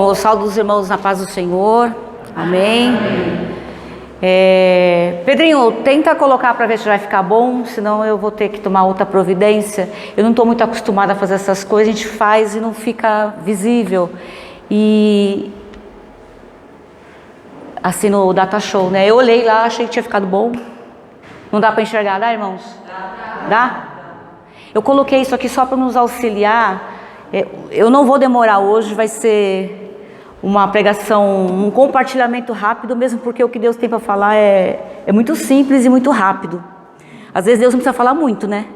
Bom, eu saúdo os irmãos na paz do Senhor. Amém. Pedrinho, tenta colocar para ver se vai ficar bom, senão eu vou ter que tomar outra providência. Eu não estou muito acostumada a fazer essas coisas, a gente faz e não fica visível. E assim no Data Show, né? Eu olhei lá, achei que tinha ficado bom. Não dá para enxergar, dá, irmãos? Dá? Eu coloquei isso aqui só para nos auxiliar. Eu não vou demorar hoje, vai ser uma pregação, um compartilhamento rápido, mesmo porque o que Deus tem para falar é muito simples e muito rápido. Às vezes Deus não precisa falar muito, né?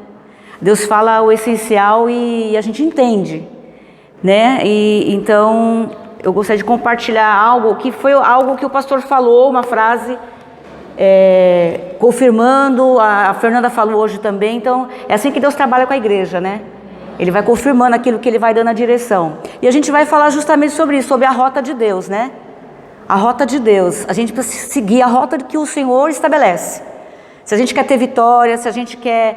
Deus fala o essencial e a gente entende, né? E então eu gostaria de compartilhar algo que foi algo que o pastor falou, uma frase confirmando, a Fernanda falou hoje também. Então é assim que Deus trabalha com a igreja, né? Ele vai confirmando aquilo que ele vai dando a direção. E a gente vai falar justamente sobre isso, sobre a rota de Deus, né? A rota de Deus. A gente precisa seguir a rota que o Senhor estabelece. Se a gente quer ter vitória, se a gente quer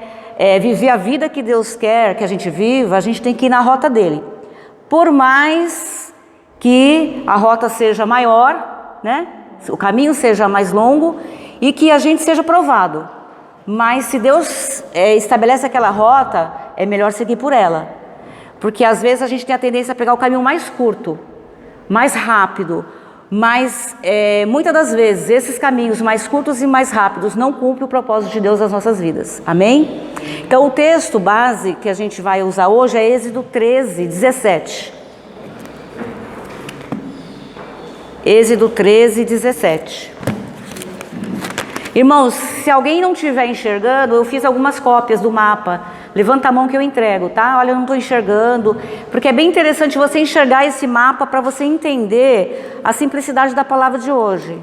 viver a vida que Deus quer que a gente viva, a gente tem que ir na rota dele. Por mais que a rota seja maior, né? O caminho seja mais longo e que a gente seja provado. Mas se Deus estabelece aquela rota, é melhor seguir por ela. Porque às vezes a gente tem a tendência a pegar o caminho mais curto, mais rápido. Mas muitas das vezes esses caminhos mais curtos e mais rápidos não cumprem o propósito de Deus nas nossas vidas. Amém? Então o texto base que a gente vai usar hoje é Êxodo 13, 17. Êxodo 13, 17. Irmãos, se alguém não estiver enxergando, eu fiz algumas cópias do mapa. Levanta a mão que eu entrego, tá? Olha, eu não estou enxergando. Porque é bem interessante você enxergar esse mapa para você entender a simplicidade da palavra de hoje.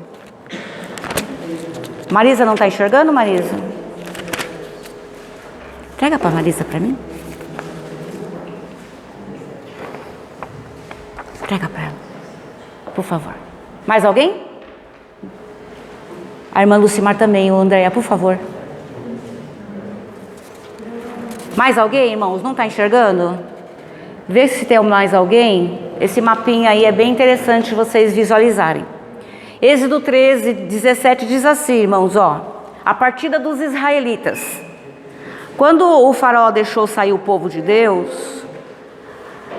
Marisa não está enxergando, Marisa? Entrega para a Marisa para mim. Entrega para ela, por favor. Mais alguém? A irmã Lucimar também, o Andréia, por favor. Mais alguém, irmãos? Não está enxergando? Vê se tem mais alguém. Esse mapinha aí é bem interessante vocês visualizarem. Êxodo 13, 17 diz assim, irmãos, ó. A partida dos israelitas. Quando o faraó deixou sair o povo de Deus...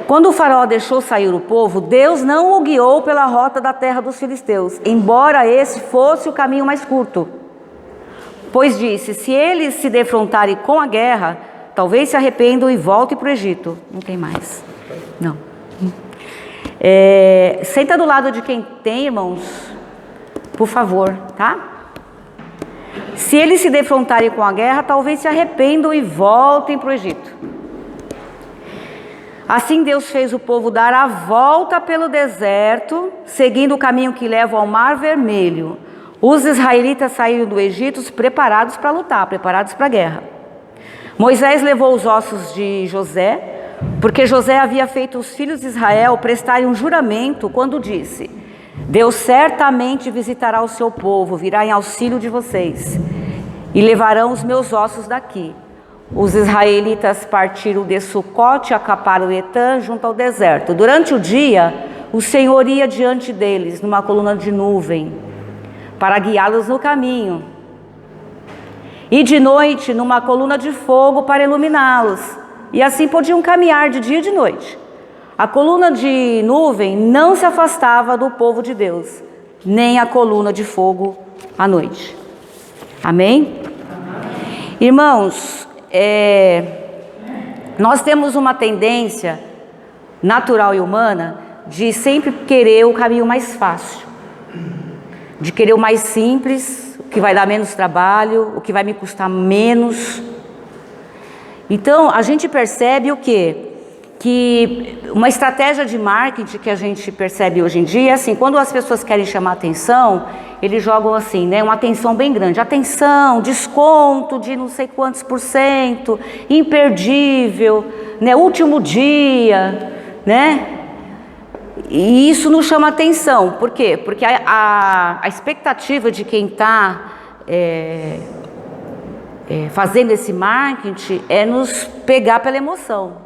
Quando o faraó deixou sair o povo, Deus não o guiou pela rota da terra dos filisteus, embora esse fosse o caminho mais curto. Pois disse, se eles se defrontarem com a guerra, talvez se arrependam e voltem para o Egito. Não tem mais. Não. Senta do lado de quem tem, irmãos, por favor, tá? Se eles se defrontarem com a guerra, talvez se arrependam e voltem para o Egito. Assim Deus fez o povo dar a volta pelo deserto, seguindo o caminho que leva ao Mar Vermelho. Os israelitas saíram do Egito preparados para lutar, preparados para a guerra. Moisés levou os ossos de José, porque José havia feito os filhos de Israel prestarem um juramento quando disse: Deus certamente visitará o seu povo, virá em auxílio de vocês, e levarão os meus ossos daqui. Os israelitas partiram de Sucote a Caparuetã, junto ao deserto. Durante o dia, o Senhor ia diante deles, numa coluna de nuvem, para guiá-los no caminho. E de noite, numa coluna de fogo, para iluminá-los. E assim podiam caminhar de dia e de noite. A coluna de nuvem não se afastava do povo de Deus, nem a coluna de fogo à noite. Amém? Irmãos, nós temos uma tendência natural e humana de sempre querer o caminho mais fácil, de querer o mais simples, o que vai dar menos trabalho, o que vai me custar menos. Então a gente percebe o quê? Que uma estratégia de marketing que a gente percebe hoje em dia é assim: quando as pessoas querem chamar atenção, eles jogam assim, né, uma atenção bem grande. Atenção, desconto de não sei quantos %, imperdível, né, último dia, né? E isso não chama atenção. Por quê? Porque a expectativa de quem está fazendo esse marketing é nos pegar pela emoção.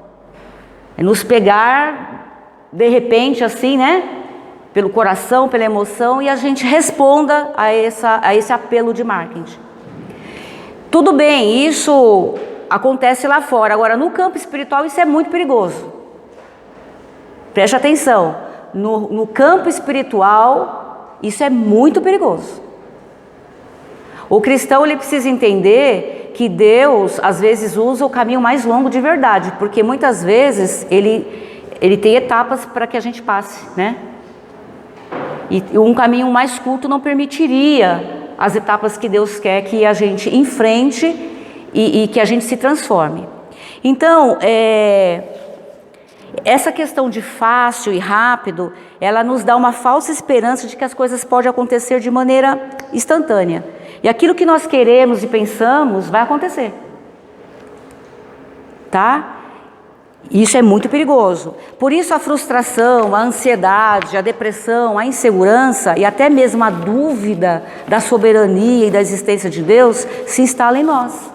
É nos pegar de repente assim, né? pelo coração, pela emoção, e a gente responda a esse apelo de marketing. Tudo bem, isso acontece lá fora. Agora, no campo espiritual, isso é muito perigoso. Preste atenção. No campo espiritual, isso é muito perigoso. O cristão, ele precisa entender que Deus, às vezes, usa o caminho mais longo de verdade, porque muitas vezes ele tem etapas para que a gente passe, né? E um caminho mais curto não permitiria as etapas que Deus quer que a gente enfrente e que a gente se transforme. Então, essa questão de fácil e rápido, ela nos dá uma falsa esperança de que as coisas podem acontecer de maneira instantânea. E aquilo que nós queremos e pensamos vai acontecer. Tá? Isso é muito perigoso. Por isso a frustração, a ansiedade, a depressão, a insegurança e até mesmo a dúvida da soberania e da existência de Deus se instala em nós.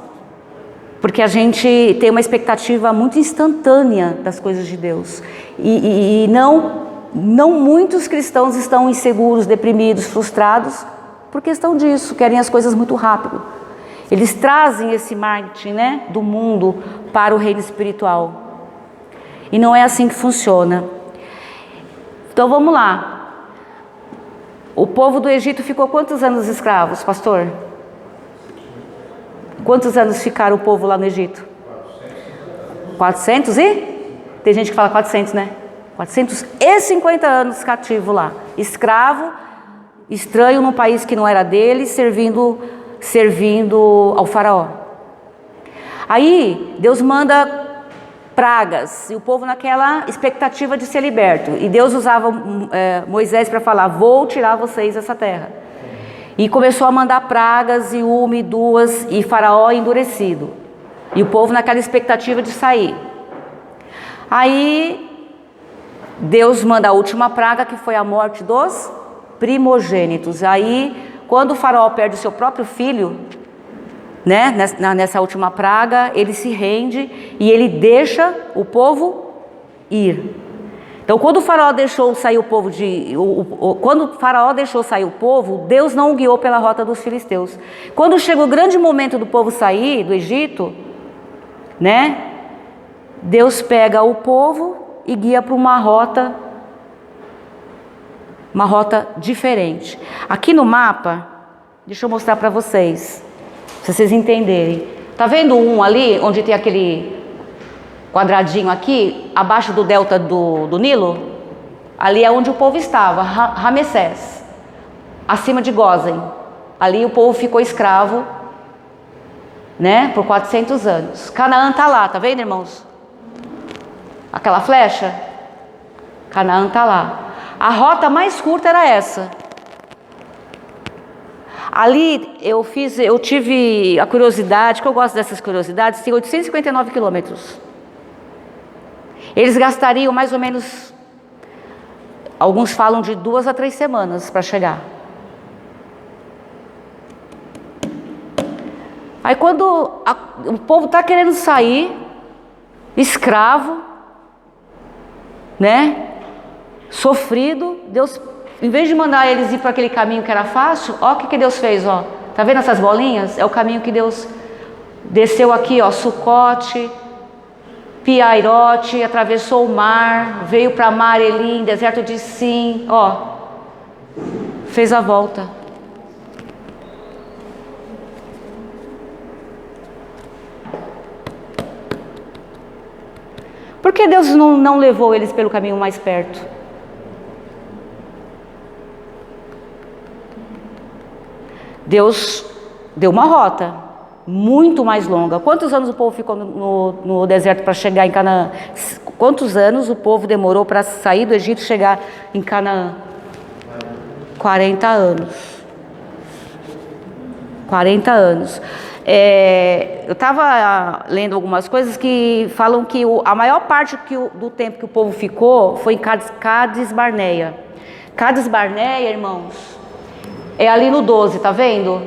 Porque a gente tem uma expectativa muito instantânea das coisas de Deus. E não muitos cristãos estão inseguros, deprimidos, frustrados por questão disso, querem as coisas muito rápido. Eles trazem esse marketing, né, do mundo para o reino espiritual. E não é assim que funciona. Então vamos lá. O povo do Egito ficou quantos anos escravos, pastor? Quantos anos ficaram o povo lá no Egito? 400 e? Tem gente que fala 400, né? 450 anos cativo lá. Escravo, estranho num país que não era dele, servindo ao faraó. Aí Deus manda pragas, e o povo naquela expectativa de ser liberto. E Deus usava Moisés para falar: vou tirar vocês dessa terra. E começou a mandar pragas, e uma e duas, e faraó endurecido. E o povo naquela expectativa de sair. Aí Deus manda a última praga, que foi a morte dos primogênitos. Aí, quando o faraó perde o seu próprio filho, né, nessa última praga, ele se rende e ele deixa o povo ir. Então, quando o faraó deixou sair o povo Deus não o guiou pela rota dos filisteus. Quando chegou o grande momento do povo sair do Egito, né, Deus pega o povo e guia para uma rota diferente. Aqui no mapa, deixa eu mostrar para vocês, para vocês entenderem. Tá vendo um ali, onde tem aquele quadradinho aqui, abaixo do delta do Nilo? Ali é onde o povo estava, Ramessés, acima de Gósen. Ali o povo ficou escravo, né, por 400 anos. Canaã tá lá, tá vendo, irmãos? Aquela flecha? Canaã tá lá. A rota mais curta era essa. Ali eu tive a curiosidade, que eu gosto dessas curiosidades, tem 859 quilômetros. Eles gastariam mais ou menos, alguns falam de 2 a 3 semanas para chegar. Aí quando o povo está querendo sair, escravo, né, sofrido, Deus, em vez de mandar eles ir para aquele caminho que era fácil, ó, o que Deus fez, ó, tá vendo essas bolinhas? É o caminho que Deus desceu aqui, ó, Sucote, Piairote, atravessou o mar, veio para Mar-Elim, deserto de Sim, ó, fez a volta. Por que Deus não levou eles pelo caminho mais perto? Deus deu uma rota muito mais longa. Quantos anos o povo ficou no deserto para chegar em Canaã? Quantos anos o povo demorou para sair do Egito e chegar em Canaã? 40 anos. 40 anos. Eu estava lendo algumas coisas que falam que a maior parte do tempo que o povo ficou foi em Cades Barneia. Cades Barneia, irmãos, é ali no 12, tá vendo?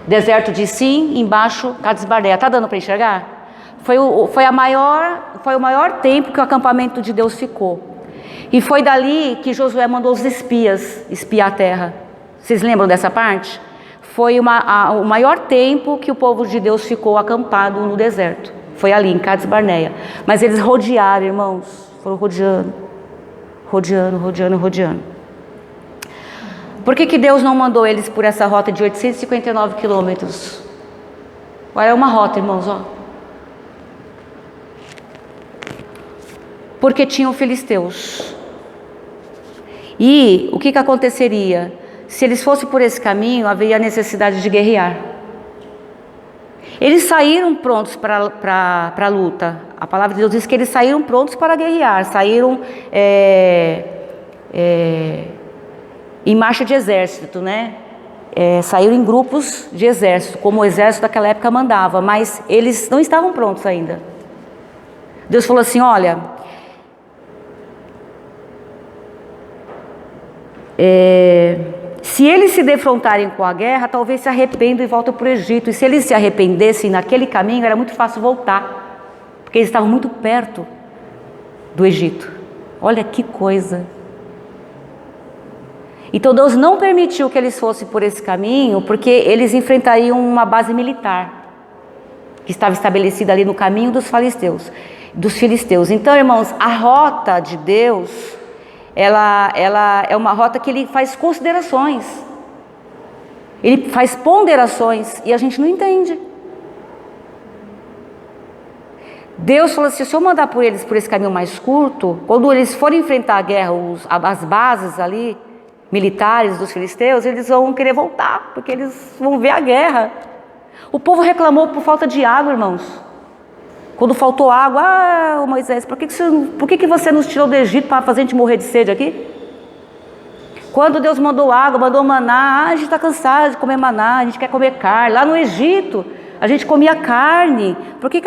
Deserto de Sim, embaixo Cades Barneia. Tá dando para enxergar? Foi o maior tempo que o acampamento de Deus ficou. E foi dali que Josué mandou os espias espiar a terra. Vocês lembram dessa parte? Foi o maior tempo que o povo de Deus ficou acampado no deserto. Foi ali, em Cades Barneia. Mas eles rodearam, irmãos. Foram rodeando. Por que Deus não mandou eles por essa rota de 859 quilômetros? Olha, é uma rota, irmãos, ó. Porque tinham filisteus. E o que aconteceria? Se eles fossem por esse caminho, haveria necessidade de guerrear. Eles saíram prontos para a luta. A palavra de Deus diz que eles saíram prontos para guerrear. Saíram em marcha de exército, né? Saíram em grupos de exército, como o exército daquela época mandava. Mas eles não estavam prontos ainda. Deus falou assim, olha... se eles se defrontarem com a guerra, talvez se arrependam e voltem para o Egito. E se eles se arrependessem naquele caminho, era muito fácil voltar, porque eles estavam muito perto do Egito. Olha que coisa. Então Deus não permitiu que eles fossem por esse caminho, porque eles enfrentariam uma base militar que estava estabelecida ali no caminho dos filisteus. Então, irmãos, a rota de Deus, ela é uma rota que ele faz considerações, ele faz ponderações, e a gente não entende. Deus falou assim, se eu mandar por eles por esse caminho mais curto, quando eles forem enfrentar a guerra, as bases ali, militares dos filisteus, eles vão querer voltar, porque eles vão ver a guerra. O povo reclamou por falta de água, irmãos. Quando faltou água, Moisés, por que você nos tirou do Egito para fazer a gente morrer de sede aqui? Quando Deus mandou água, mandou maná, a gente está cansado de comer maná, a gente quer comer carne. Lá no Egito, a gente comia carne. Por que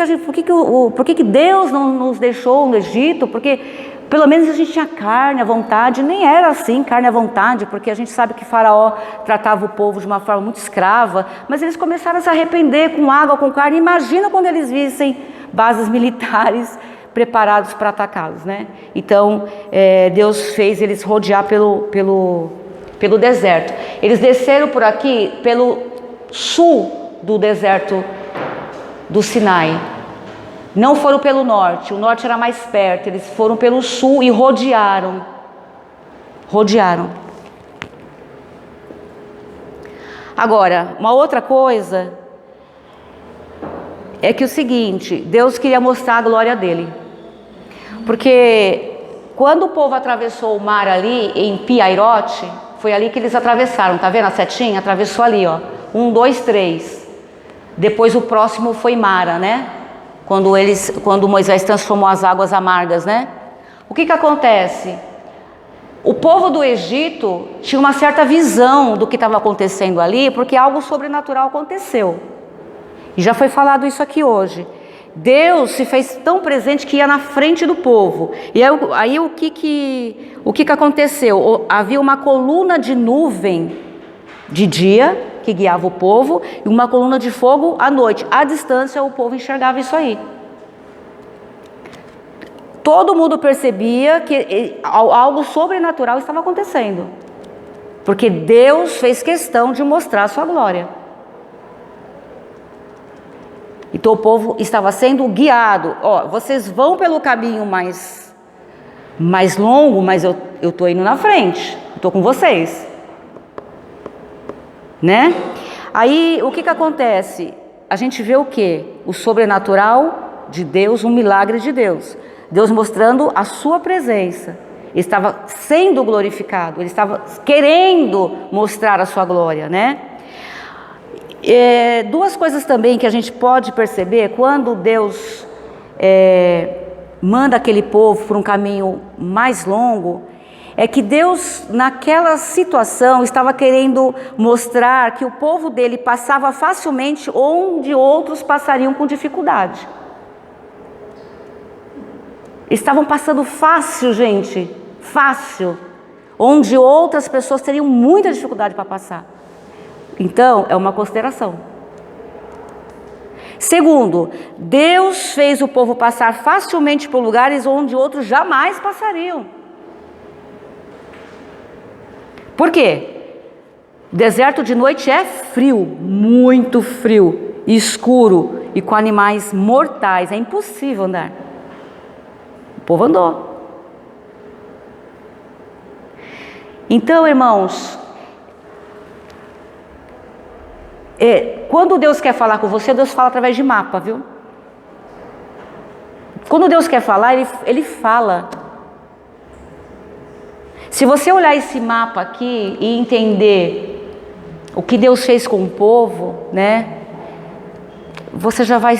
Deus não nos deixou no Egito? Porque pelo menos a gente tinha carne à vontade. Nem era assim, carne à vontade, porque a gente sabe que Faraó tratava o povo de uma forma muito escrava. Mas eles começaram a se arrepender com água, com carne. Imagina quando eles vissem bases militares preparados para atacá-los, né? Então, Deus fez eles rodear pelo deserto. Eles desceram por aqui, pelo sul do deserto do Sinai. Não foram pelo norte, o norte era mais perto. Eles foram pelo sul e rodearam. Agora, uma outra coisa é que o seguinte, Deus queria mostrar a glória dele. Porque quando o povo atravessou o mar ali em Pi-Hairote, foi ali que eles atravessaram, tá vendo a setinha? Atravessou ali, ó. 1, 2, 3. Depois o próximo foi Mara, né? Quando Moisés transformou as águas amargas, né? O que acontece? O povo do Egito tinha uma certa visão do que estava acontecendo ali, porque algo sobrenatural aconteceu. E já foi falado isso aqui hoje. Deus se fez tão presente que ia na frente do povo. E aí o que aconteceu? Havia uma coluna de nuvem de dia, que guiava o povo, e uma coluna de fogo à noite. À distância o povo enxergava isso aí. Todo mundo percebia que algo sobrenatural estava acontecendo. Porque Deus fez questão de mostrar a sua glória. Então o povo estava sendo guiado. Ó, vocês vão pelo caminho mais longo, mas eu estou indo na frente. Estou com vocês. Né? Aí o que acontece? A gente vê o quê? O sobrenatural de Deus, um milagre de Deus. Deus mostrando a sua presença. Ele estava sendo glorificado. Ele estava querendo mostrar a sua glória, né? Duas coisas também que a gente pode perceber quando Deus manda aquele povo por um caminho mais longo, é que Deus naquela situação estava querendo mostrar que o povo dele passava facilmente onde outros passariam com dificuldade. Eles estavam passando fácil, gente, fácil, onde outras pessoas teriam muita dificuldade para passar. Então, é uma consideração. Segundo, Deus fez o povo passar facilmente por lugares onde outros jamais passariam. Por quê? O deserto de noite é frio, muito frio, escuro e com animais mortais. É impossível andar. O povo andou. Então, irmãos, quando Deus quer falar com você, Deus fala através de mapa, viu? Quando Deus quer falar, Ele fala. Se você olhar esse mapa aqui e entender o que Deus fez com o povo, né? Você já vai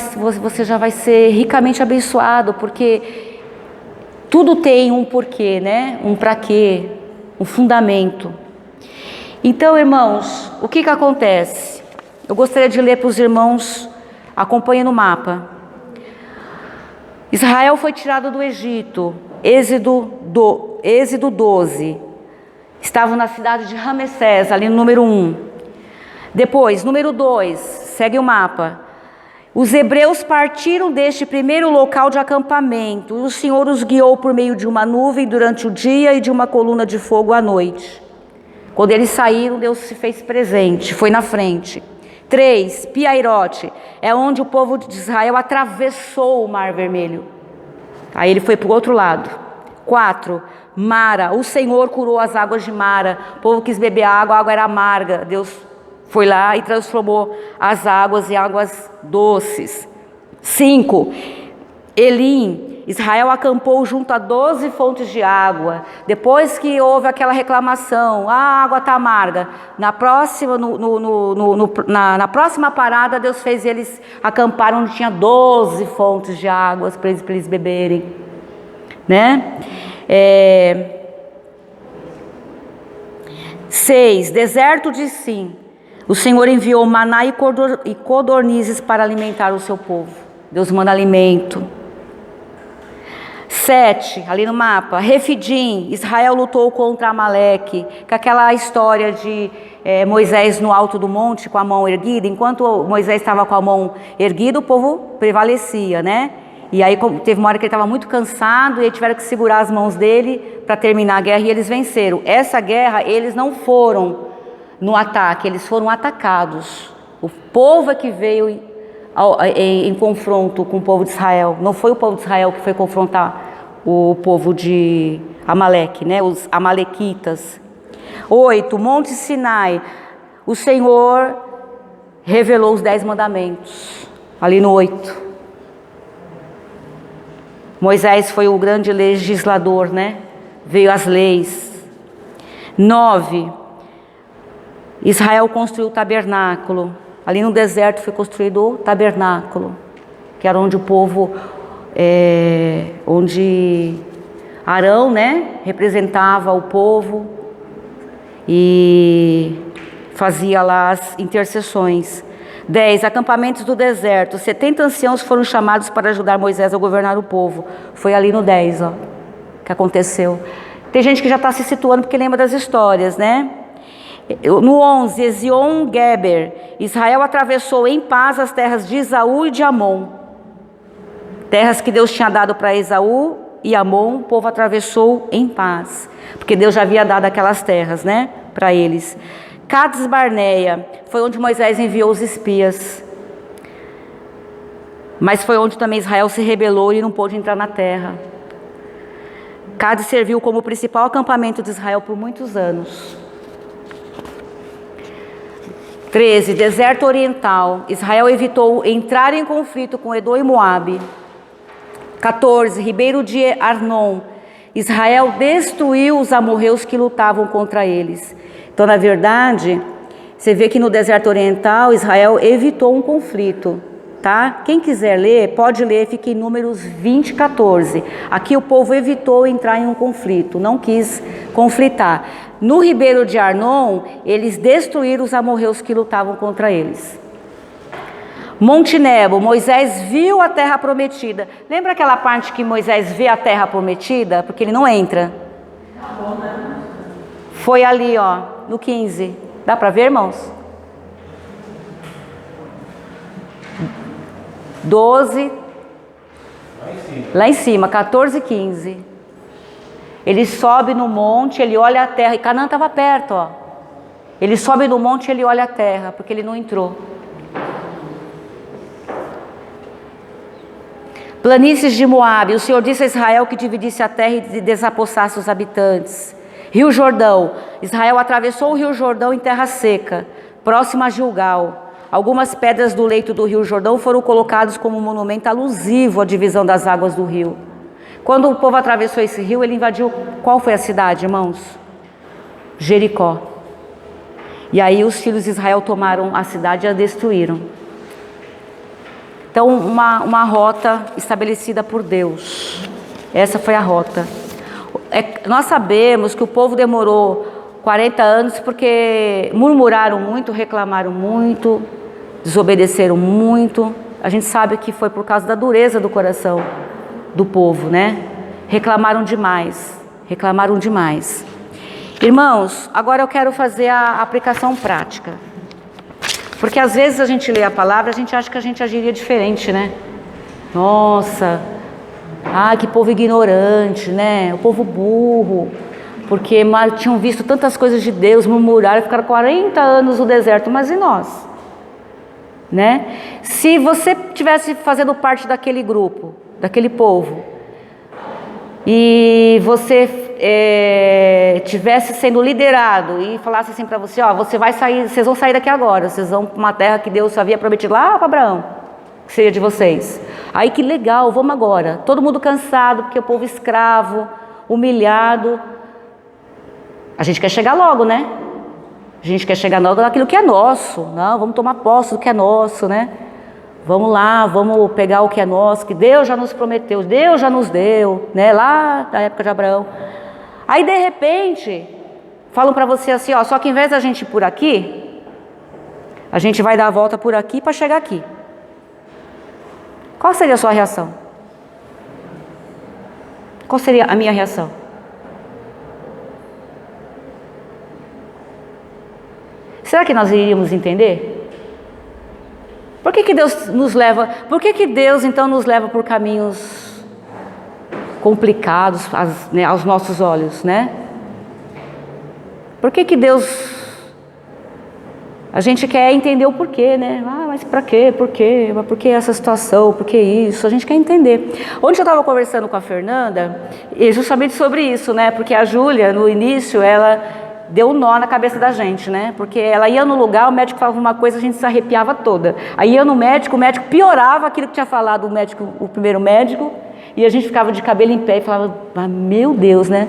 ser ricamente abençoado, porque tudo tem um porquê, né? Um para quê, um fundamento. Então, irmãos, o que acontece? Eu gostaria de ler para os irmãos, acompanhem no mapa. Israel foi tirado do Egito, Êxodo 12. Estavam na cidade de Ramessés, ali no número 1. Depois, número 2, segue o mapa. Os hebreus partiram deste primeiro local de acampamento. O Senhor os guiou por meio de uma nuvem durante o dia e de uma coluna de fogo à noite. Quando eles saíram, Deus se fez presente, foi na frente. 3, Piairote, é onde o povo de Israel atravessou o Mar Vermelho. Aí ele foi para o outro lado. 4, Mara, o Senhor curou as águas de Mara. O povo quis beber água, a água era amarga. Deus foi lá e transformou as águas em águas doces. 5, Elim, Israel acampou junto a 12 fontes de água. Depois que houve aquela reclamação, a água está amarga. Na próxima, na próxima parada, Deus fez eles acampar onde tinha 12 fontes de águas para eles beberem. Né? 6, deserto de Sim. O Senhor enviou maná e codornizes para alimentar o seu povo. Deus manda alimento. 7, ali no mapa, Refidim, Israel lutou contra Amaleque, com aquela história de Moisés no alto do monte com a mão erguida. Enquanto Moisés estava com a mão erguida, o povo prevalecia, né? E aí teve uma hora que ele estava muito cansado e aí tiveram que segurar as mãos dele para terminar a guerra e eles venceram. Essa guerra, eles não foram no ataque, eles foram atacados. O povo é que veio em confronto com o povo de Israel. Não foi o povo de Israel que foi confrontar o povo de Amaleque, né? Os amalequitas. 8, Monte Sinai. O Senhor revelou os 10 mandamentos. Ali no 8. Moisés foi o grande legislador, né? Veio as leis. 9, Israel construiu o tabernáculo. Ali no deserto foi construído o tabernáculo, que era onde o povo, onde Arão, né, representava o povo e fazia lá as intercessões. 10, acampamentos do deserto. 70 anciãos foram chamados para ajudar Moisés a governar o povo. Foi ali no 10, ó, que aconteceu. Tem gente que já está se situando porque lembra das histórias, né? No 11, Ezion-Geber, Israel atravessou em paz as terras de Esaú e de Amon. Terras que Deus tinha dado para Esaú e Amon, o povo atravessou em paz. Porque Deus já havia dado aquelas terras, né, para eles. Cades Barneia, foi onde Moisés enviou os espias. Mas foi onde também Israel se rebelou e não pôde entrar na terra. Cades serviu como principal acampamento de Israel por muitos anos. 13, deserto oriental. Israel evitou entrar em conflito com Edom e Moabe. 14, ribeiro de Arnon. Israel destruiu os amorreus que lutavam contra eles. Então, na verdade, você vê que no deserto oriental, Israel evitou um conflito, tá? Quem quiser ler, pode ler, fica em Números 20, 14. Aqui o povo evitou entrar em um conflito, não quis conflitar. No ribeiro de Arnon, eles destruíram os amorreus que lutavam contra eles. Monte Nebo, Moisés viu a terra prometida. Lembra aquela parte que Moisés vê a terra prometida? Porque ele não entra. Foi ali, ó, no 15. Dá para ver, irmãos? 12. Lá em cima, 14 e 15. Ele sobe no monte, ele olha a terra, e Canaã estava perto, ó. Ele sobe no monte e ele olha a terra, porque ele não entrou. Planícies de Moabe, o Senhor disse a Israel que dividisse a terra e desapossasse os habitantes. Rio Jordão, Israel atravessou o Rio Jordão em terra seca, próxima a Gilgal. Algumas pedras do leito do Rio Jordão foram colocadas como monumento alusivo à divisão das águas do rio. Quando o povo atravessou esse rio, ele invadiu, qual foi a cidade, irmãos? Jericó. E aí os filhos de Israel tomaram a cidade e a destruíram. Então, uma rota estabelecida por Deus. Essa foi a rota. Nós sabemos que o povo demorou 40 anos porque murmuraram muito, reclamaram muito, desobedeceram muito. A gente sabe que foi por causa da dureza do coração do povo, né? Reclamaram demais, reclamaram demais. Irmãos, agora eu quero fazer a aplicação prática. Porque às vezes a gente lê a palavra, a gente acha que a gente agiria diferente, né? Nossa, que povo ignorante, né? O povo burro, porque tinham visto tantas coisas de Deus, murmuraram, ficaram 40 anos no deserto, mas e nós? Né? Se você estivesse fazendo parte daquele grupo, daquele povo, e você tivesse sendo liderado e falasse assim para você, ó, você vai sair, vocês vão sair daqui agora, vocês vão para uma terra que Deus havia prometido lá para Abraão, que seria de vocês. Aí que legal, vamos agora. Todo mundo cansado, porque o povo escravo, humilhado. A gente quer chegar logo, né? A gente quer chegar logo naquilo que é nosso. Não, vamos tomar posse do que é nosso, né? Vamos lá, vamos pegar o que é nosso, que Deus já nos prometeu, Deus já nos deu, né? Lá na época de Abraão. Aí de repente, falam para você assim, ó, só que em vez da gente ir por aqui, a gente vai dar a volta por aqui para chegar aqui. Qual seria a sua reação? Qual seria a minha reação? Será que nós iríamos entender? Por que Deus nos leva? Por que Deus então nos leva por caminhos complicados aos nossos olhos, né? Por que Deus... A gente quer entender o porquê, né? Mas pra quê? Por quê? Mas por que essa situação? Por que isso? A gente quer entender. Ontem eu estava conversando com a Fernanda, e justamente sobre isso, né? Porque a Júlia, no início, ela deu um nó na cabeça da gente, né? Porque ela ia no lugar, o médico falava uma coisa, a gente se arrepiava toda. Aí ia no médico, o médico piorava aquilo que tinha falado o primeiro médico, e a gente ficava de cabelo em pé e falava, meu Deus, né?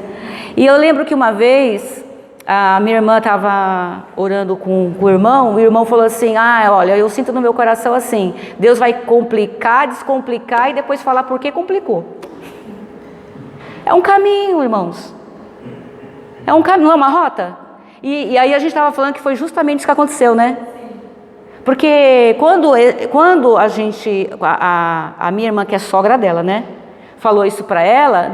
E eu lembro que uma vez... A minha irmã estava orando com o irmão falou assim, olha, eu sinto no meu coração assim, Deus vai complicar, descomplicar e depois falar por que complicou. É um caminho, irmãos. É um caminho, não é uma rota? E aí a gente estava falando que foi justamente isso que aconteceu, né? Porque quando a gente, a minha irmã, que é sogra dela, né? Falou isso para ela,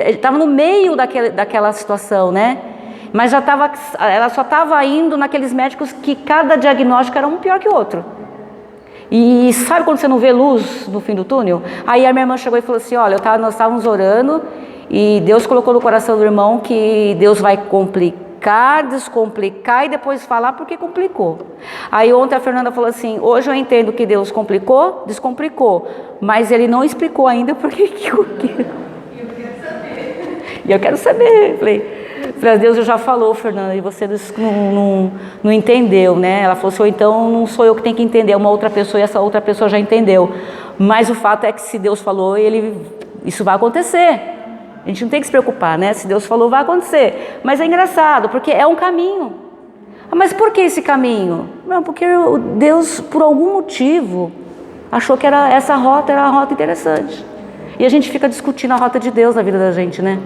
estava no meio daquela situação, né? Mas ela só estava indo naqueles médicos que cada diagnóstico era um pior que o outro. E sabe quando você não vê luz no fim do túnel? Aí a minha irmã chegou e falou assim, olha, nós estávamos orando e Deus colocou no coração do irmão que Deus vai complicar, descomplicar e depois falar porque complicou. Aí ontem a Fernanda falou assim, hoje eu entendo que Deus complicou, descomplicou, mas Ele não explicou ainda por que eu quero. E eu quero saber, falei... Deus já falou, Fernanda, e você não entendeu, né? Ela falou assim, então não sou eu que tenho que entender, é uma outra pessoa e essa outra pessoa já entendeu. Mas o fato é que se Deus falou, isso vai acontecer. A gente não tem que se preocupar, né? Se Deus falou, vai acontecer. Mas é engraçado, porque é um caminho. Mas por que esse caminho? Não, porque Deus, por algum motivo, achou que essa rota era uma rota interessante. E a gente fica discutindo a rota de Deus na vida da gente, né?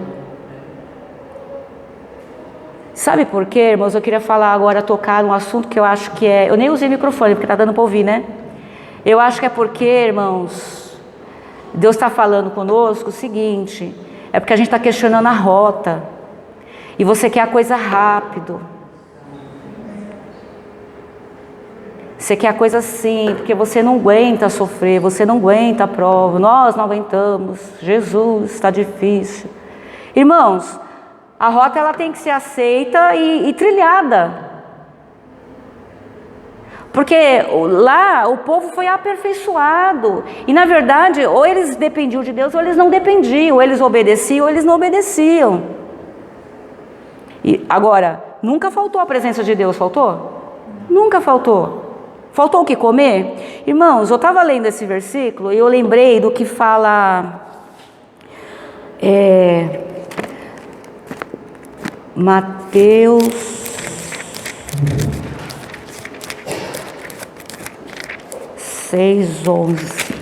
Sabe por quê, irmãos? Eu queria falar agora, tocar num assunto que eu acho que é... Eu nem usei microfone, porque tá dando para ouvir, né? Eu acho que é porque, irmãos, Deus está falando conosco o seguinte, é porque a gente está questionando a rota. E você quer a coisa rápido. Você quer a coisa assim, porque você não aguenta sofrer, você não aguenta a prova. Nós não aguentamos. Jesus, está difícil. Irmãos, a rota ela tem que ser aceita e trilhada. Porque lá o povo foi aperfeiçoado. E na verdade, ou eles dependiam de Deus ou eles não dependiam. Ou eles obedeciam ou eles não obedeciam. E agora, nunca faltou a presença de Deus, faltou? Nunca faltou. Faltou o que comer? Irmãos, eu estava lendo esse versículo e eu lembrei do que fala... Mateus 6:11.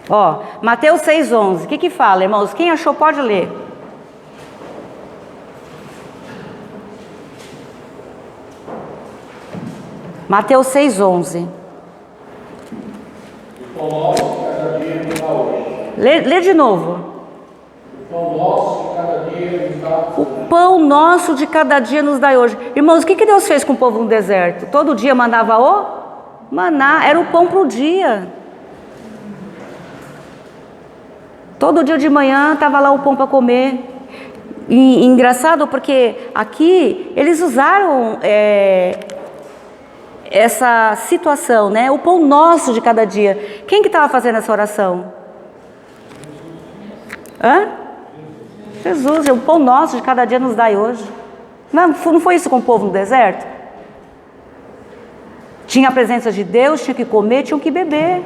Ó, Mateus 6:11. O que fala, irmãos? Quem achou pode ler. Mateus 6:11. Lê de novo. O pão nosso de cada dia nos dai hoje. Irmãos, o que Deus fez com o povo no deserto? Todo dia mandava o maná, era o pão para o dia. Todo dia de manhã estava lá o pão para comer. E engraçado porque aqui eles usaram essa situação, né? O pão nosso de cada dia. Quem que estava fazendo essa oração? Jesus, o pão nosso de cada dia nos dai hoje. Não foi isso com o povo no deserto? Tinha a presença de Deus, tinha que comer, tinha que beber.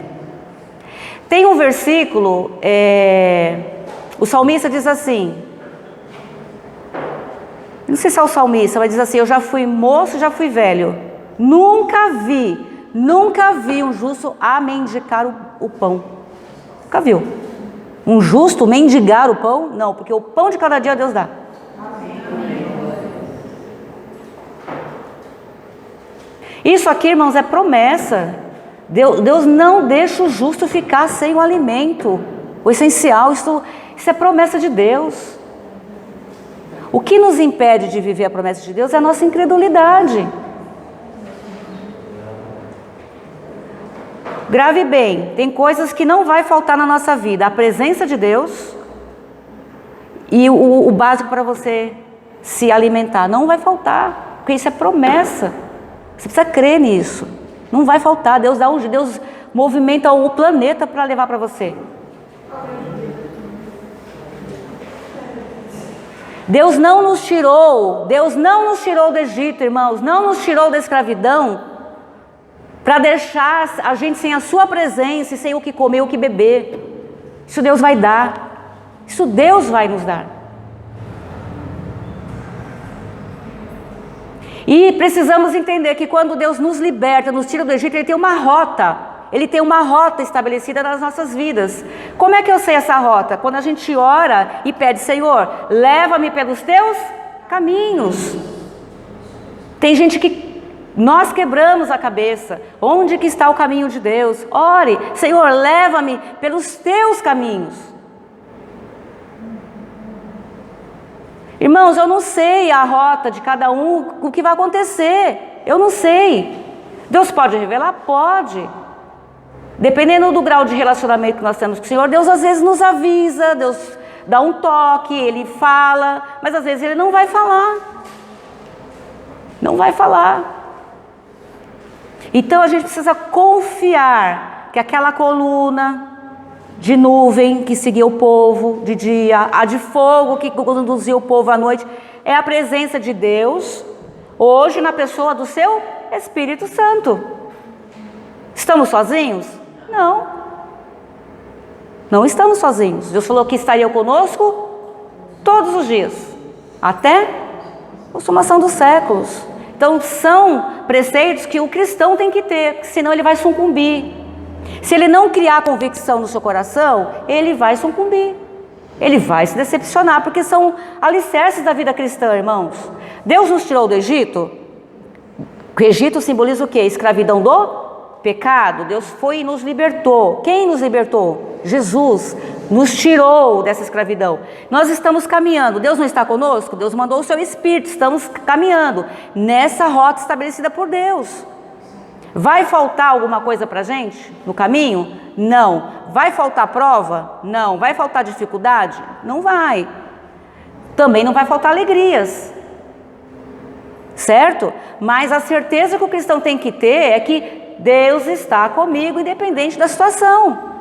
Tem um versículo, o salmista diz assim, não sei se é o salmista, mas diz assim: eu já fui moço, já fui velho, nunca vi um justo a mendigar o pão. Nunca viu. Um justo mendigar o pão? Não, porque o pão de cada dia Deus dá. Isso aqui, irmãos, é promessa. Deus não deixa o justo ficar sem o alimento, o essencial. Isso é promessa de Deus. O que nos impede de viver a promessa de Deus é a nossa incredulidade. Grave bem, tem coisas que não vai faltar na nossa vida: a presença de Deus e o básico para você se alimentar. Não vai faltar, porque isso é promessa. Você precisa crer nisso. Não vai faltar. Deus movimenta o planeta para levar para você. Deus não nos tirou do Egito, irmãos, não nos tirou da escravidão para deixar a gente sem a sua presença e sem o que comer, o que beber. Isso Deus vai dar. Isso Deus vai nos dar. E precisamos entender que quando Deus nos liberta, nos tira do Egito, Ele tem uma rota. Ele tem uma rota estabelecida nas nossas vidas. Como é que eu sei essa rota? Quando a gente ora e pede: Senhor, leva-me pelos teus caminhos. Tem gente que nós quebramos a cabeça. Onde que está o caminho de Deus? Ore: Senhor, leva-me pelos teus caminhos. Irmãos, eu não sei a rota de cada um, o que vai acontecer. Eu não sei. Deus pode revelar? Pode. Dependendo do grau de relacionamento que nós temos com o Senhor, Deus às vezes nos avisa, Deus dá um toque, Ele fala, mas às vezes Ele não vai falar. Não vai falar. Então a gente precisa confiar que aquela coluna de nuvem que seguia o povo de dia, a de fogo que conduzia o povo à noite, é a presença de Deus, hoje na pessoa do seu Espírito Santo. Estamos sozinhos? Não. Não estamos sozinhos. Deus falou que estaria conosco todos os dias, até a consumação dos séculos. Então são preceitos que o cristão tem que ter, senão ele vai sucumbir. Se ele não criar convicção no seu coração, ele vai sucumbir. Ele vai se decepcionar, porque são alicerces da vida cristã, irmãos. Deus nos tirou do Egito. O Egito simboliza o quê? Escravidão do pecado. Deus foi e nos libertou. Quem nos libertou? Jesus nos tirou dessa escravidão. Nós estamos caminhando. Deus não está conosco? Deus mandou o seu Espírito. Estamos caminhando nessa rota estabelecida por Deus. Vai faltar alguma coisa para a gente no caminho? Não. Vai faltar prova? Não. Vai faltar dificuldade? Não vai. Também não vai faltar alegrias. Certo? Mas a certeza que o cristão tem que ter é que Deus está comigo, independente da situação.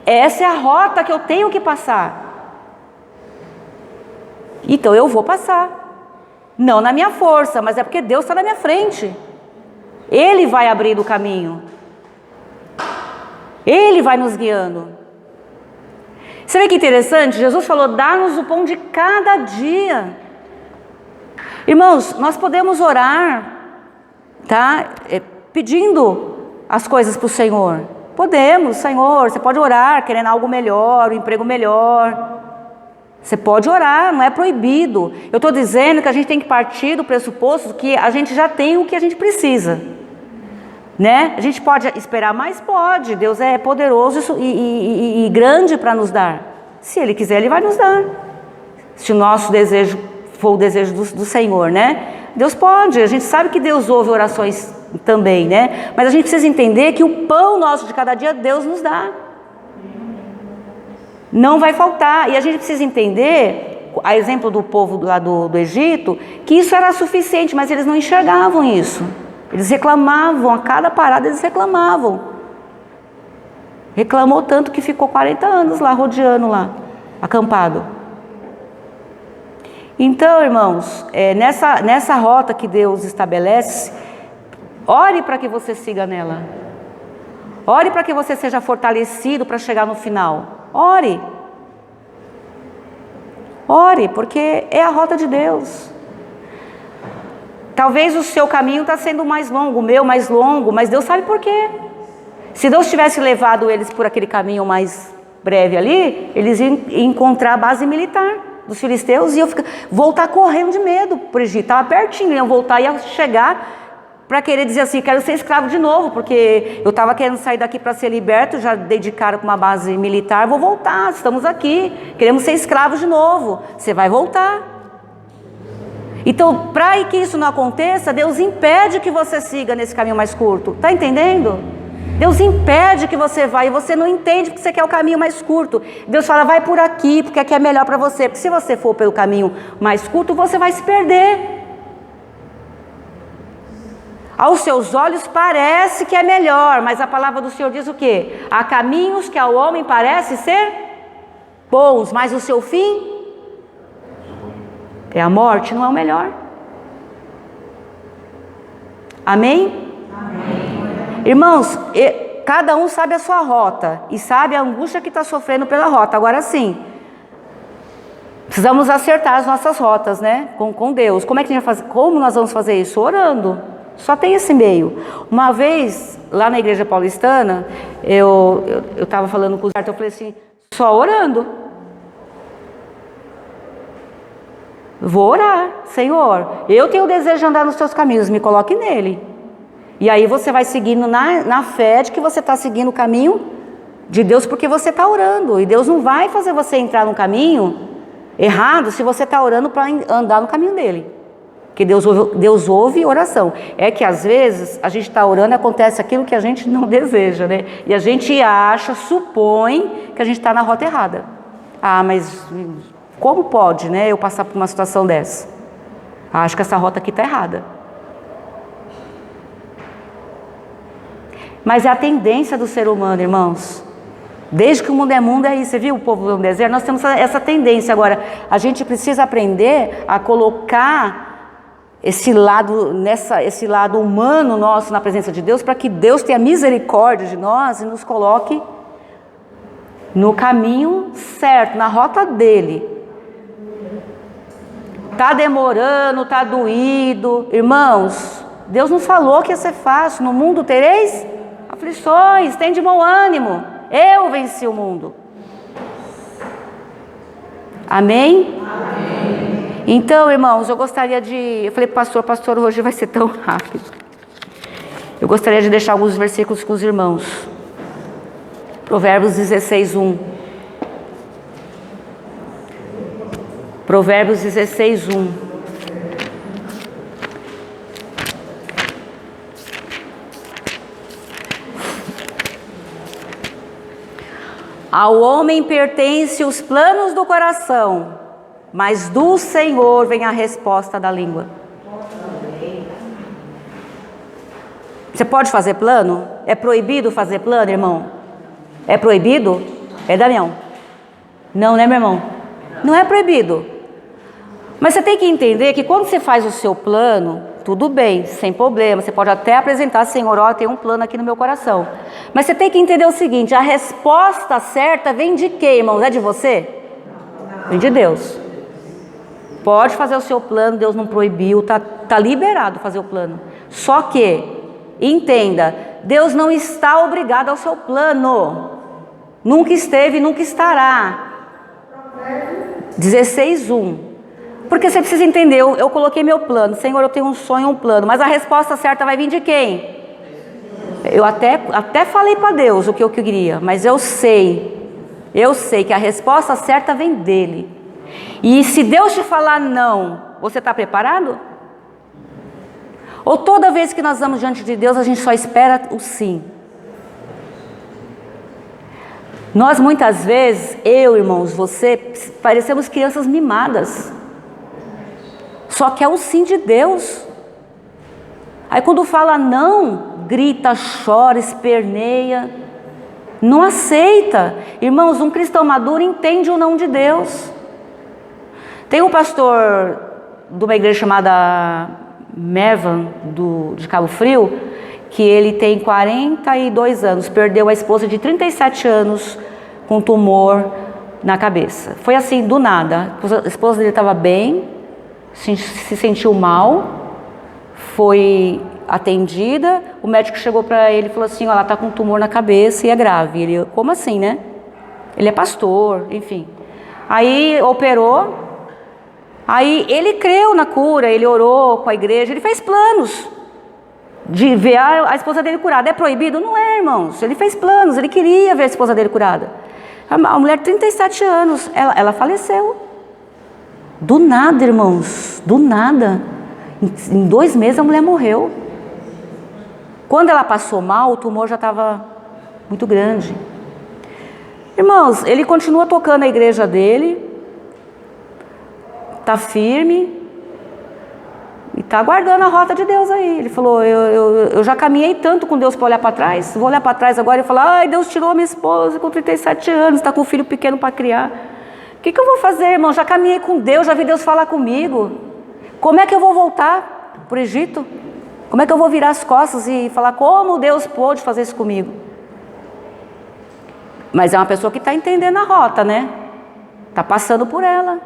Essa é a rota que eu tenho que passar. Então eu vou passar. Não na minha força, mas é porque Deus está na minha frente. Ele vai abrindo o caminho. Ele vai nos guiando. Você vê que interessante? Jesus falou, dá-nos o pão de cada dia. Irmãos, nós podemos orar, tá? Pedindo as coisas para o Senhor. Podemos, Senhor, você pode orar querendo algo melhor, um emprego melhor. Você pode orar, não é proibido. Eu estou dizendo que a gente tem que partir do pressuposto que a gente já tem o que a gente precisa. Né? A gente pode esperar, mas pode. Deus é poderoso e grande para nos dar. Se Ele quiser, Ele vai nos dar. Se o nosso desejo for o desejo do Senhor, né? Deus pode. A gente sabe que Deus ouve orações também, né? Mas a gente precisa entender que o pão nosso de cada dia Deus nos dá. Não vai faltar. E a gente precisa entender, a exemplo do povo lá do Egito, que isso era suficiente, mas eles não enxergavam isso. Eles reclamavam, a cada parada eles reclamavam. Reclamou tanto que ficou 40 anos lá, rodeando lá, acampado. Então, irmãos, nessa rota que Deus estabelece, ore para que você siga nela. Ore para que você seja fortalecido para chegar no final. Ore. Ore, porque é a rota de Deus. Talvez o seu caminho está sendo mais longo, o meu mais longo, mas Deus sabe por quê. Se Deus tivesse levado eles por aquele caminho mais breve ali, eles iam encontrar a base militar dos filisteus e iam voltar correndo de medo para o Egito. Estava pertinho, iam voltar e iam chegar para querer dizer assim, quero ser escravo de novo, porque eu estava querendo sair daqui para ser liberto, já dei de cara com uma base militar, vou voltar, estamos aqui, queremos ser escravos de novo. Você vai voltar. Então, para que isso não aconteça, Deus impede que você siga nesse caminho mais curto. Está entendendo? Deus impede que você vá e você não entende porque você quer o caminho mais curto. Deus fala, vai por aqui, porque aqui é melhor para você. Porque se você for pelo caminho mais curto, você vai se perder. Aos seus olhos parece que é melhor, mas a palavra do Senhor diz o quê? Há caminhos que ao homem parece ser bons, mas o seu fim é a morte, não é o melhor. Amém? Amém. Irmãos, cada um sabe a sua rota e sabe a angústia que está sofrendo pela rota. Agora sim, precisamos acertar as nossas rotas, né? Com Deus. Como é que a gente vai fazer? Como nós vamos fazer isso? Orando. Só tem esse meio. Uma vez, lá na igreja paulistana, eu estava falando com o Zarto, eu falei assim, só orando. Vou orar, Senhor, eu tenho o desejo de andar nos teus caminhos, me coloque nele. E aí você vai seguindo na fé de que você está seguindo o caminho de Deus, porque você está orando. E Deus não vai fazer você entrar no caminho errado se você está orando para andar no caminho dele. Porque Deus ouve oração. É que às vezes a gente está orando e acontece aquilo que a gente não deseja, né? E a gente acha, supõe que a gente está na rota errada. Ah, mas como pode, né, eu passar por uma situação dessa? Acho que essa rota aqui está errada. Mas é a tendência do ser humano, irmãos. Desde que o mundo é mundo, é isso. Você viu o povo no deserto? Nós temos essa tendência. Agora, a gente precisa aprender a colocar esse lado humano nosso na presença de Deus, para que Deus tenha misericórdia de nós e nos coloque no caminho certo, na rota dele. Está demorando, está doído. Irmãos, Deus não falou que ia ser fácil. No mundo tereis aflições, tem de bom ânimo. Eu venci o mundo. Amém? Amém. Então, irmãos, eu gostaria eu falei para o pastor, hoje vai ser tão rápido. Eu gostaria de deixar alguns versículos com os irmãos. Provérbios 16, 1. Provérbios 16, 1. Ao homem pertence os planos do coração, mas do Senhor vem a resposta da língua. Você pode fazer plano? É proibido fazer plano, irmão? É proibido? É, Damião? Não, né, meu irmão? Não é proibido. Mas você tem que entender que quando você faz o seu plano, tudo bem, sem problema. Você pode até apresentar, Senhor, ó, tem um plano aqui no meu coração. Mas você tem que entender o seguinte, a resposta certa vem de quem, irmãos? É de você? Vem de Deus. Pode fazer o seu plano, Deus não proibiu, tá liberado fazer o plano. Só que, entenda, Deus não está obrigado ao seu plano. Nunca esteve, nunca estará. 16:1. Porque você precisa entender, eu coloquei meu plano. Senhor, eu tenho um sonho, um plano. Mas a resposta certa vai vir de quem? Eu até falei para Deus o que eu queria. Mas eu sei que a resposta certa vem dele. E se Deus te falar não, você está preparado? Ou toda vez que nós vamos diante de Deus, a gente só espera o sim? Nós muitas vezes, eu, irmãos, você, parecemos crianças mimadas. Só que é o sim de Deus. Aí quando fala não, grita, chora, esperneia, não aceita. Irmãos, um cristão maduro entende o não de Deus. Tem um pastor de uma igreja chamada Mervan, de Cabo Frio, que ele tem 42 anos, perdeu a esposa de 37 anos com tumor na cabeça. Foi assim, do nada. A esposa dele estava bem, se sentiu mal, foi atendida, o médico chegou para ele e falou assim, ó, ela está com um tumor na cabeça e é grave. Ele, como assim, né? Ele é pastor, enfim. Aí operou, aí ele creu na cura, ele orou com a igreja, ele fez planos de ver a esposa dele curada. É proibido? Não é, irmãos. Ele fez planos, ele queria ver a esposa dele curada. A mulher de 37 anos, ela faleceu. Do nada, irmãos, do nada. Em 2 meses a mulher morreu. Quando ela passou mal, o tumor já estava muito grande. Irmãos, ele continua tocando a igreja dele, está firme e está aguardando a rota de Deus aí. Ele falou, eu já caminhei tanto com Deus para olhar para trás, vou olhar para trás agora e falar, ai, Deus tirou a minha esposa com 37 anos, está com um filho pequeno para criar. O que eu vou fazer, irmão? Já caminhei com Deus, já vi Deus falar comigo. Como é que eu vou voltar para o Egito? Como é que eu vou virar as costas e falar como Deus pôde fazer isso comigo? Mas é uma pessoa que está entendendo a rota, né? Está passando por ela.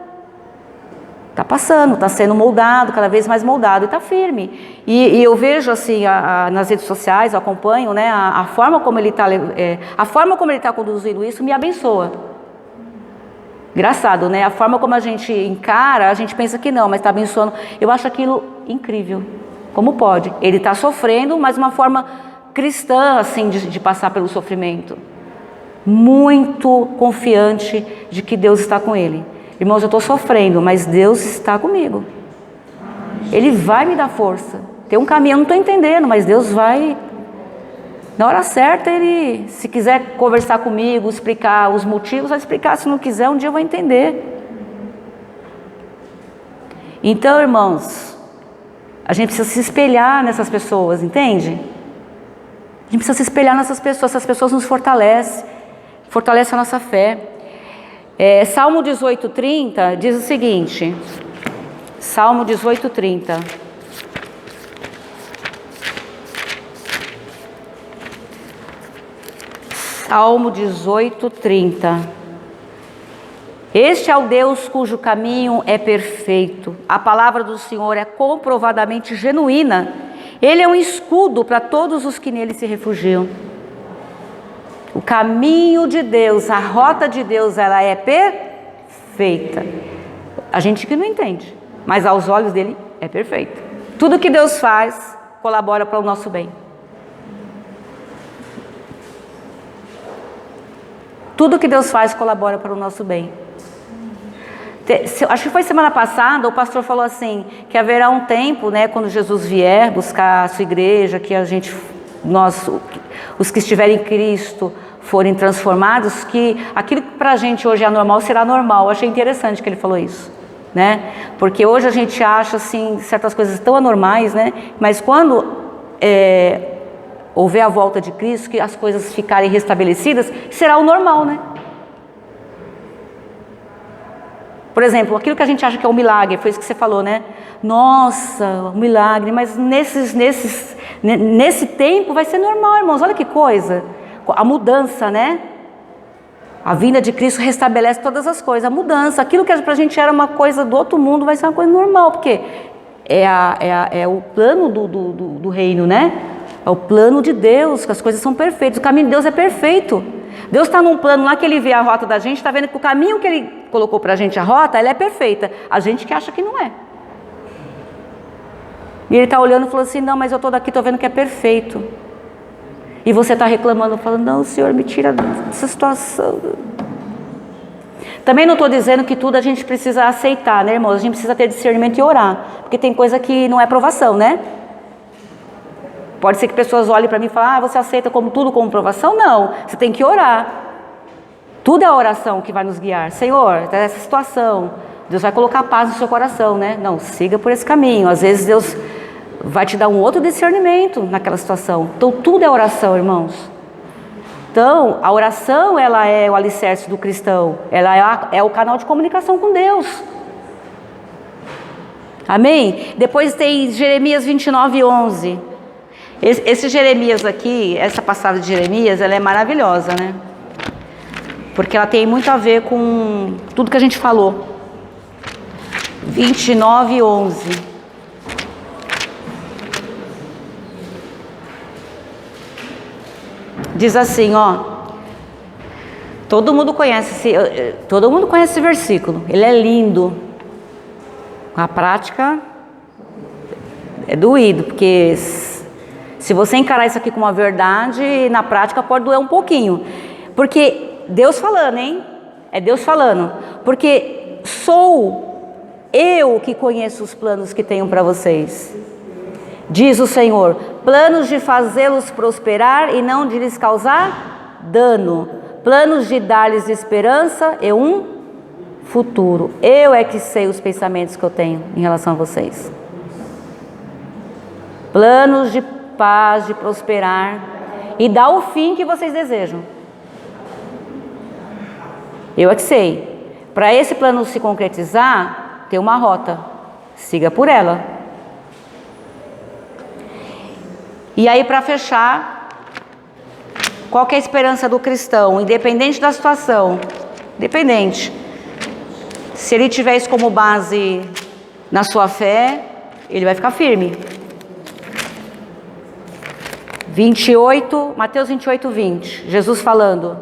Está passando, está sendo moldado, cada vez mais moldado, e está firme. E eu vejo assim, nas redes sociais, eu acompanho, né, a forma como ele está conduzindo isso me abençoa. Engraçado, né? A forma como a gente encara, a gente pensa que não, mas está abençoando. Eu acho aquilo incrível. Como pode? Ele está sofrendo, mas uma forma cristã, assim, de passar pelo sofrimento. Muito confiante de que Deus está com ele. Irmãos, eu estou sofrendo, mas Deus está comigo. Ele vai me dar força. Tem um caminho, eu não estou entendendo, mas Deus vai. Na hora certa, ele, se quiser conversar comigo, explicar os motivos, vai explicar. Se não quiser, um dia eu vou entender. Então, irmãos, a gente precisa se espelhar nessas pessoas, entende? A gente precisa se espelhar nessas pessoas. Essas pessoas nos fortalecem a nossa fé. Salmo 18:30 diz o seguinte, Salmo 18:30. Salmo 18:30. Este é o Deus cujo caminho é perfeito. A palavra do Senhor é comprovadamente genuína. Ele é um escudo para todos os que nele se refugiam. O caminho de Deus, a rota de Deus, ela é perfeita. A gente que não entende, mas aos olhos dele é perfeita. Tudo que Deus faz colabora para o nosso bem. Tudo que Deus faz colabora para o nosso bem. Acho que foi semana passada, o pastor falou assim, que haverá um tempo, né, quando Jesus vier buscar a sua igreja, que os que estiverem em Cristo forem transformados, que aquilo que para a gente hoje é anormal será normal. Eu achei interessante que ele falou isso, né? Porque hoje a gente acha assim certas coisas tão anormais, né? Mas quando houver a volta de Cristo, que as coisas ficarem restabelecidas, será o normal, né? Por exemplo, aquilo que a gente acha que é um milagre, foi isso que você falou, né? Nossa, um milagre, mas nesse tempo vai ser normal, irmãos, olha que coisa. A mudança, né? A vinda de Cristo restabelece todas as coisas, a mudança, aquilo que pra gente era uma coisa do outro mundo vai ser uma coisa normal, porque é o plano do reino, né? É o plano de Deus, que as coisas são perfeitas, o caminho de Deus é perfeito. Deus está num plano lá que Ele vê a rota da gente, está vendo que o caminho que Ele colocou para a gente, a rota, ela é perfeita. A gente que acha que não é. E Ele está olhando e falou assim, não, mas eu estou daqui, estou vendo que é perfeito. E você está reclamando, falando, não, Senhor, me tira dessa situação. Também não estou dizendo que tudo a gente precisa aceitar, né, irmãos? A gente precisa ter discernimento e orar. Porque tem coisa que não é provação, né? Pode ser que pessoas olhem para mim e falem, você aceita como tudo como provação? Não, você tem que orar. Tudo é a oração que vai nos guiar. Senhor, essa situação, Deus vai colocar paz no seu coração, né? Não, siga por esse caminho. Às vezes Deus vai te dar um outro discernimento naquela situação. Então tudo é oração, irmãos. Então a oração, ela é o alicerce do cristão. Ela é o canal de comunicação com Deus. Amém? Depois tem Jeremias 29:11. Esse Jeremias aqui, essa passagem de Jeremias, ela é maravilhosa, né? Porque ela tem muito a ver com tudo que a gente falou. 29:11. Diz assim, ó. Todo mundo conhece esse versículo. Ele é lindo. A prática é doído, porque se você encarar isso aqui como uma verdade, na prática pode doer um pouquinho. Porque Deus falando, hein? É Deus falando. Porque sou eu que conheço os planos que tenho para vocês. Diz o Senhor, planos de fazê-los prosperar e não de lhes causar dano. Planos de dar-lhes esperança e um futuro. Eu é que sei os pensamentos que eu tenho em relação a vocês. Planos de paz, de prosperar e dar o fim que vocês desejam. Eu é que sei. Para esse plano se concretizar, tem uma rota. Siga por ela. E aí, para fechar, qual que é a esperança do cristão? Independente da situação, independente. Se ele tiver isso como base na sua fé, ele vai ficar firme. 28, Mateus 28:20, Jesus falando.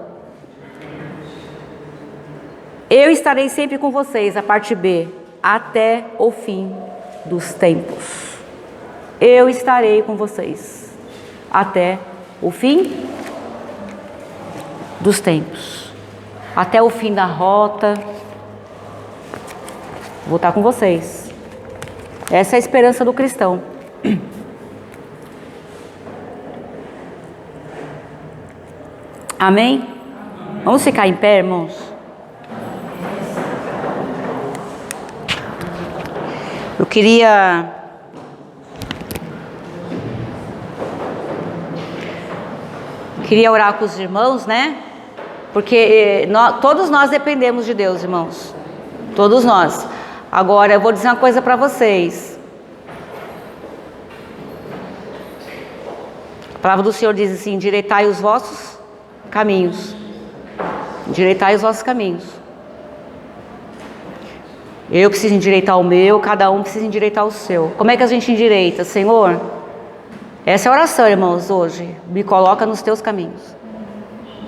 Eu estarei sempre com vocês, a parte B, até o fim dos tempos. Eu estarei com vocês, até o fim dos tempos. Até o fim da rota. Vou estar com vocês. Essa é a esperança do cristão. Amém? Vamos ficar em pé, irmãos? Eu queria orar com os irmãos, né? Porque todos nós dependemos de Deus, irmãos. Todos nós. Agora, eu vou dizer uma coisa para vocês. A palavra do Senhor diz assim: endireitai os vossos caminhos. Endireitai os vossos caminhos. Eu preciso endireitar o meu, cada um precisa endireitar o seu. Como é que a gente endireita? Senhor, essa é a oração, irmãos, hoje. Me coloca nos teus caminhos,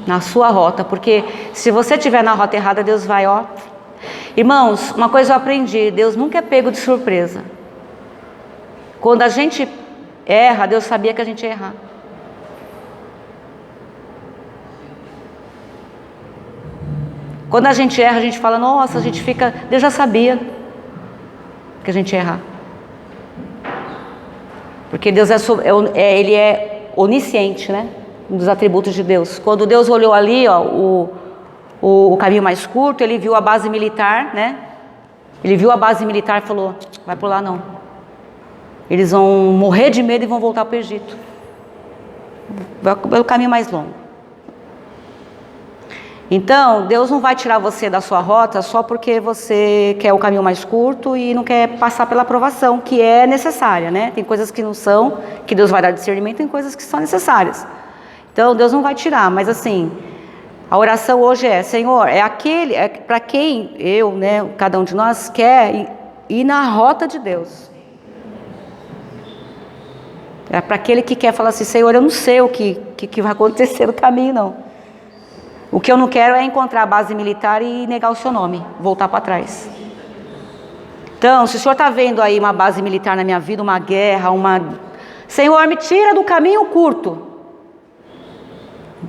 na sua rota, porque se você estiver na rota errada, Deus vai, ó. Irmãos, uma coisa eu aprendi: Deus nunca é pego de surpresa. Quando a gente erra, Deus sabia que a gente ia errar. Quando a gente erra, a gente fala, nossa, a gente fica... Deus já sabia que a gente ia errar. Porque Deus Ele é onisciente, né? um dos atributos de Deus. Quando Deus olhou ali, ó, o caminho mais curto, ele viu a base militar, né? Ele viu a base militar e falou, vai por lá não. Eles vão morrer de medo e vão voltar para o Egito. Vai pelo caminho mais longo. Então, Deus não vai tirar você da sua rota só porque você quer o caminho mais curto e não quer passar pela provação, que é necessária, né? Tem coisas que não são, que Deus vai dar discernimento, tem coisas que são necessárias. Então, Deus não vai tirar, mas assim, a oração hoje é, Senhor, para quem eu, né, cada um de nós quer ir na rota de Deus. É para aquele que quer falar assim, Senhor, eu não sei o que vai acontecer no caminho, não. O que eu não quero é encontrar a base militar e negar o seu nome, voltar para trás. Então, se o Senhor está vendo aí uma base militar na minha vida, uma guerra, Senhor, me tira do caminho curto.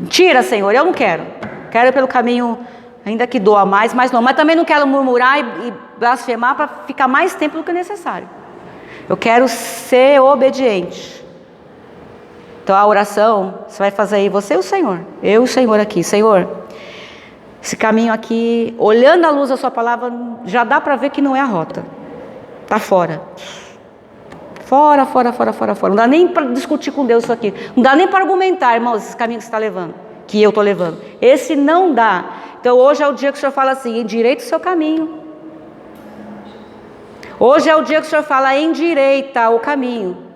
Tira, Senhor, eu não quero. Quero ir pelo caminho, ainda que doa mais, mas não. Mas também não quero murmurar e blasfemar para ficar mais tempo do que necessário. Eu quero ser obediente. Então a oração, você vai fazer aí, você e o Senhor. Eu e o Senhor aqui. Senhor, esse caminho aqui, olhando a luz da sua palavra, já dá para ver que não é a rota. Está fora. Fora. Não dá nem para discutir com Deus isso aqui. Não dá nem para argumentar, irmãos, esse caminho que você está levando, que eu estou levando. Esse não dá. Então hoje é o dia que o Senhor fala assim, endireita o seu caminho. Hoje é o dia que o Senhor fala, endireita o caminho.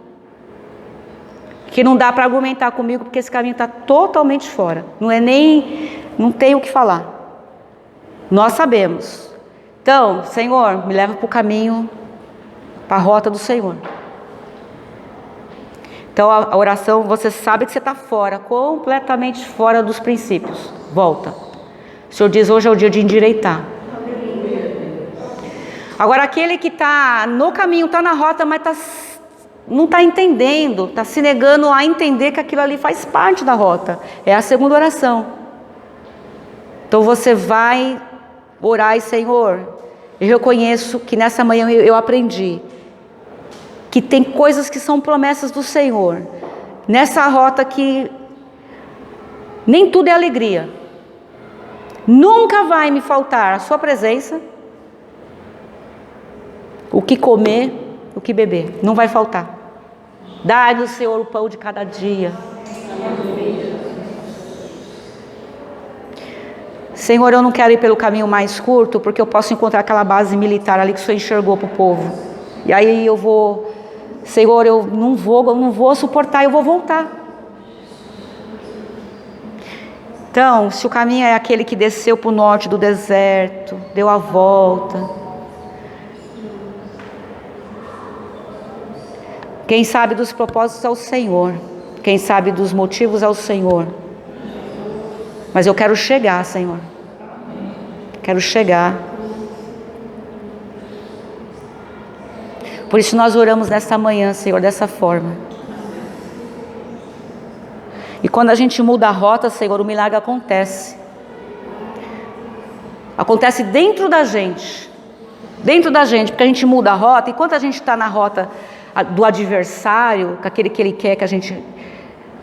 Que não dá para argumentar comigo, porque esse caminho está totalmente fora. Não tem o que falar. Nós sabemos. Então, Senhor, me leva para o caminho, para a rota do Senhor. Então, a oração, você sabe que você está fora, completamente fora dos princípios. Volta. O Senhor diz, hoje é o dia de endireitar. Agora, aquele que está no caminho, está na rota, mas não está entendendo, está se negando a entender que aquilo ali faz parte da rota. É a segunda oração. Então você vai orar e Senhor, eu reconheço que nessa manhã eu aprendi que tem coisas que são promessas do Senhor. Nessa rota que nem tudo é alegria. Nunca vai me faltar a sua presença, o que comer, o que beber, não vai faltar. Dá-me, Senhor, o pão de cada dia. Senhor, eu não quero ir pelo caminho mais curto, porque eu posso encontrar aquela base militar ali que o Senhor enxergou para o povo. E aí eu vou, Senhor, eu não vou suportar, eu vou voltar. Então, se o caminho é aquele que desceu para o norte do deserto, deu a volta. Quem sabe dos propósitos é o Senhor. Quem sabe dos motivos é o Senhor. Mas eu quero chegar, Senhor. Quero chegar. Por isso nós oramos nesta manhã, Senhor, dessa forma. E quando a gente muda a rota, Senhor, o milagre acontece. Acontece dentro da gente. Dentro da gente, porque a gente muda a rota. E quando a gente está na rota do adversário, com aquele que ele quer que a gente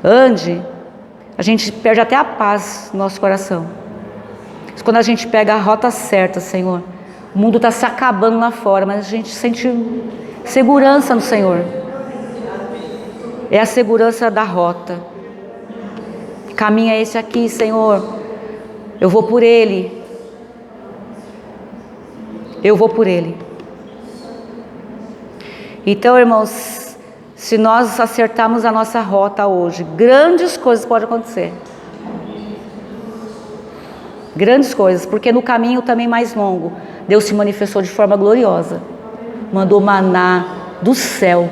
ande, a gente perde até a paz no nosso coração. Mas quando a gente pega a rota certa, Senhor, o mundo está se acabando lá fora, mas a gente sente segurança no Senhor. É a segurança da rota. Que caminho é esse aqui, Senhor? Eu vou por ele. Eu vou por ele. Então, irmãos, se nós acertarmos a nossa rota hoje, grandes coisas podem acontecer. Grandes coisas, porque no caminho também mais longo, Deus se manifestou de forma gloriosa. Mandou maná do céu.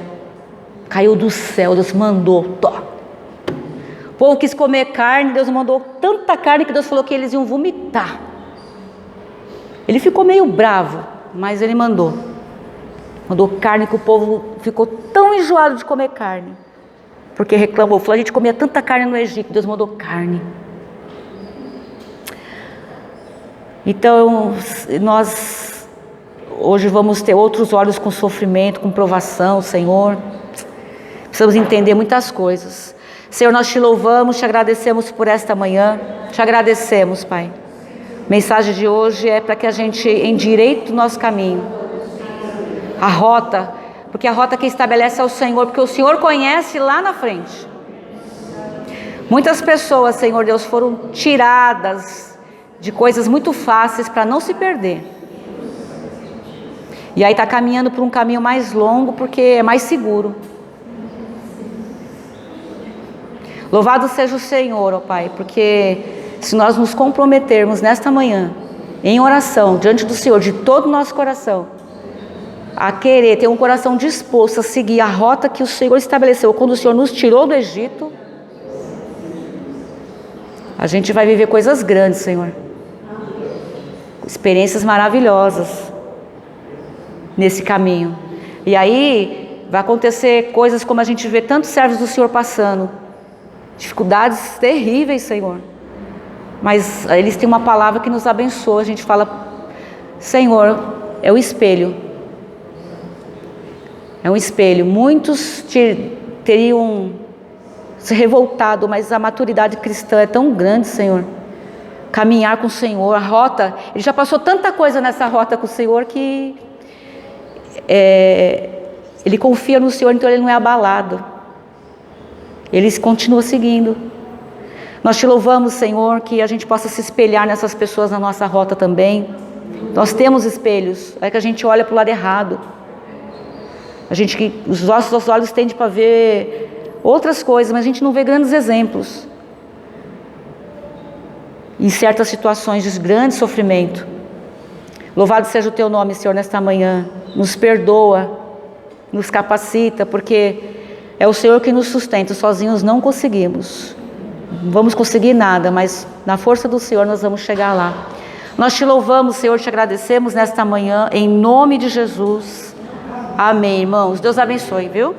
Caiu do céu, Deus mandou. O povo quis comer carne, Deus mandou tanta carne que Deus falou que eles iam vomitar. Ele ficou meio bravo, mas ele mandou carne, que o povo ficou tão enjoado de comer carne, porque reclamou, falou, a gente comia tanta carne no Egito, Deus mandou carne. Então nós hoje vamos ter outros olhos com sofrimento, com provação, Senhor. Precisamos entender muitas coisas. Senhor, nós te louvamos, te agradecemos por esta manhã, te agradecemos, Pai. A mensagem de hoje é para que a gente endireite o nosso caminho, a rota, porque a rota que estabelece é o Senhor, porque o Senhor conhece lá na frente. Muitas pessoas, Senhor Deus, foram tiradas de coisas muito fáceis para não se perder. E aí está caminhando por um caminho mais longo, porque é mais seguro. Louvado seja o Senhor, ó Pai, porque se nós nos comprometermos nesta manhã, em oração, diante do Senhor, de todo o nosso coração, a querer ter um coração disposto a seguir a rota que o Senhor estabeleceu, quando o Senhor nos tirou do Egito, a gente vai viver coisas grandes, Senhor. Experiências maravilhosas nesse caminho. E aí vai acontecer coisas como a gente vê tantos servos do Senhor passando. Dificuldades terríveis, Senhor. Mas eles têm uma palavra que nos abençoa. A gente fala, Senhor, é o espelho. É um espelho. Muitos teriam se revoltado, mas a maturidade cristã é tão grande, Senhor. Caminhar com o Senhor, a rota, ele já passou tanta coisa nessa rota com o Senhor que ele confia no Senhor, então ele não é abalado. Ele continua seguindo. Nós te louvamos, Senhor, que a gente possa se espelhar nessas pessoas na nossa rota também. Nós temos espelhos, é que a gente olha para o lado errado. Os nossos olhos tendem para ver outras coisas, mas a gente não vê grandes exemplos. Em certas situações de grande sofrimento. Louvado seja o teu nome, Senhor, nesta manhã. Nos perdoa, nos capacita, porque é o Senhor que nos sustenta, sozinhos não conseguimos. Não vamos conseguir nada, mas na força do Senhor nós vamos chegar lá. Nós te louvamos, Senhor, te agradecemos nesta manhã, em nome de Jesus. Amém, irmãos. Deus abençoe, viu?